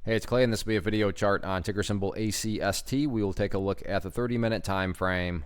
Hey, it's Clay, and this will be a video chart on ticker symbol ACST. We will take a look at the 30-minute time frame.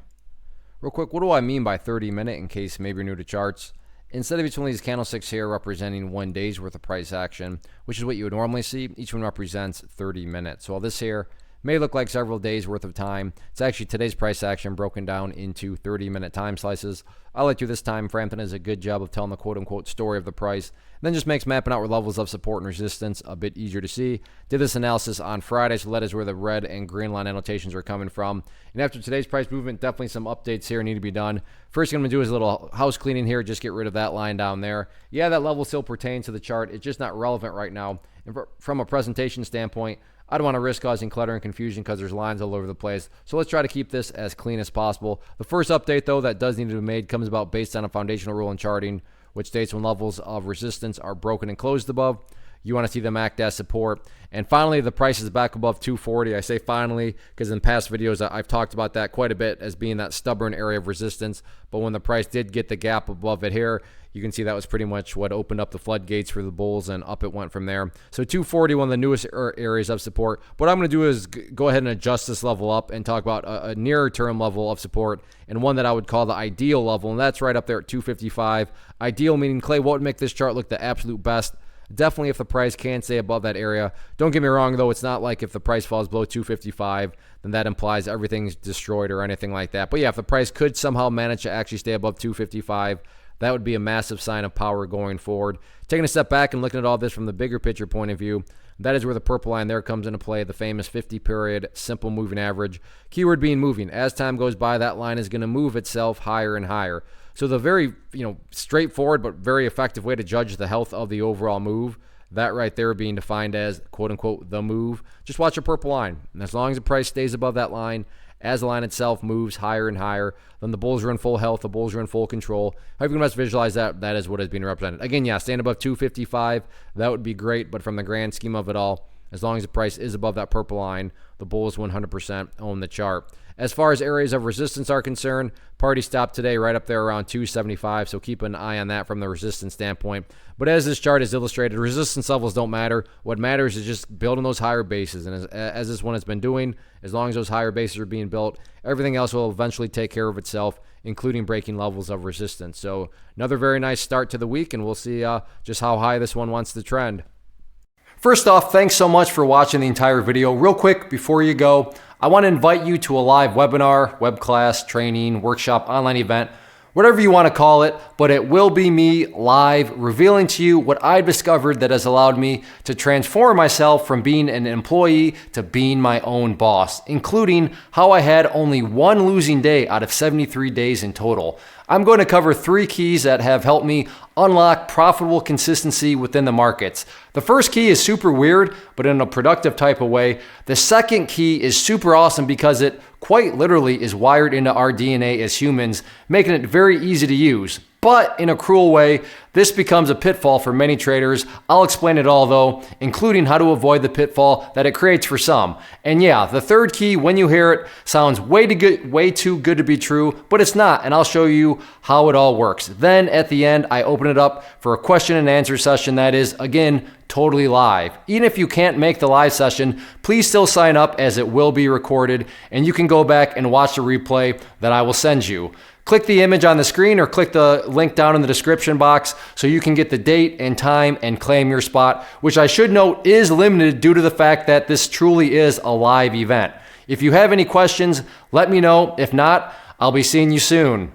Real quick, what do I mean by 30-minute in case maybe you're new to charts? Instead of each one of these candlesticks here representing 1 day's worth of price action, which is what you would normally see, each one represents 30 minutes. So while this here may look like several days worth of time, it's actually today's price action broken down into 30-minute time slices. I like to this time frame that does a good job of telling the quote-unquote story of the price, and then just makes mapping out where levels of support and resistance a bit easier to see. Did this analysis on Friday, so that is where the red and green line annotations are coming from. And after today's price movement, definitely some updates here need to be done. First thing I'm going to do is a little house cleaning here, just get rid of that line down there. Yeah, that level still pertains to the chart. It's just not relevant right now. And from a presentation standpoint, I don't want to risk causing clutter and confusion because there's lines all over the place. So let's try to keep this as clean as possible. The first update, though, that does need to be made comes about based on a foundational rule in charting, which states when levels of resistance are broken and closed above, you want to see them act as support. And finally, the price is back above 240. I say finally because in past videos, I've talked about that quite a bit as being that stubborn area of resistance. But when the price did get the gap above it here, you can see that was pretty much what opened up the floodgates for the bulls, and up it went from there. So 240, one of the newest areas of support. What I'm going to do is go ahead and adjust this level up and talk about a nearer term level of support, and one that I would call the ideal level, and that's right up there at 255. Ideal meaning, Clay, what would make this chart look the absolute best? Definitely if the price can stay above that area. Don't get me wrong, though, it's not like if the price falls below 255, then that implies everything's destroyed or anything like that. But yeah, if the price could somehow manage to actually stay above 255, that would be a massive sign of power going forward. Taking a step back and looking at all this from the bigger picture point of view, that is where the purple line there comes into play, the famous 50-period simple moving average. Keyword being moving. As time goes by, that line is going to move itself higher and higher. So the very straightforward but very effective way to judge the health of the overall move, that right there being defined as quote-unquote the move, just watch a purple line. And as long as the price stays above that line, as the line itself moves higher and higher, then the bulls are in full health, the bulls are in full control. However you can best visualize that, that is what is being represented. Again, yeah, staying above 255, that would be great, but from the grand scheme of it all, as long as the price is above that purple line, the bulls 100% own the chart. As far as areas of resistance are concerned, party stopped today right up there around 275, so keep an eye on that from the resistance standpoint. But as this chart is illustrated, resistance levels don't matter. What matters is just building those higher bases, and as this one has been doing, as long as those higher bases are being built, everything else will eventually take care of itself, including breaking levels of resistance. So another very nice start to the week, and we'll see just how high this one wants to trend. First off, thanks so much for watching the entire video. Real quick, before you go, I want to invite you to a live webinar, web class, training, workshop, online event, whatever you want to call it, but it will be me live revealing to you what I've discovered that has allowed me to transform myself from being an employee to being my own boss, including how I had only one losing day out of 73 days in total. I'm going to cover 3 keys that have helped me unlock profitable consistency within the markets. The first key is super weird, but in a productive type of way. The second key is super awesome because it quite literally is wired into our DNA as humans, making it very easy to use. But in a cruel way, this becomes a pitfall for many traders. I'll explain it all though, including how to avoid the pitfall that it creates for some. And yeah, the third key, when you hear it, sounds way too good to be true, but it's not, and I'll show you how it all works. Then at the end, I open it up for a question and answer session that is, again, totally live. Even if you can't make the live session, please still sign up as it will be recorded, and you can go back and watch the replay that I will send you. Click the image on the screen or click the link down in the description box so you can get the date and time and claim your spot, which I should note is limited due to the fact that this truly is a live event. If you have any questions, let me know. If not, I'll be seeing you soon.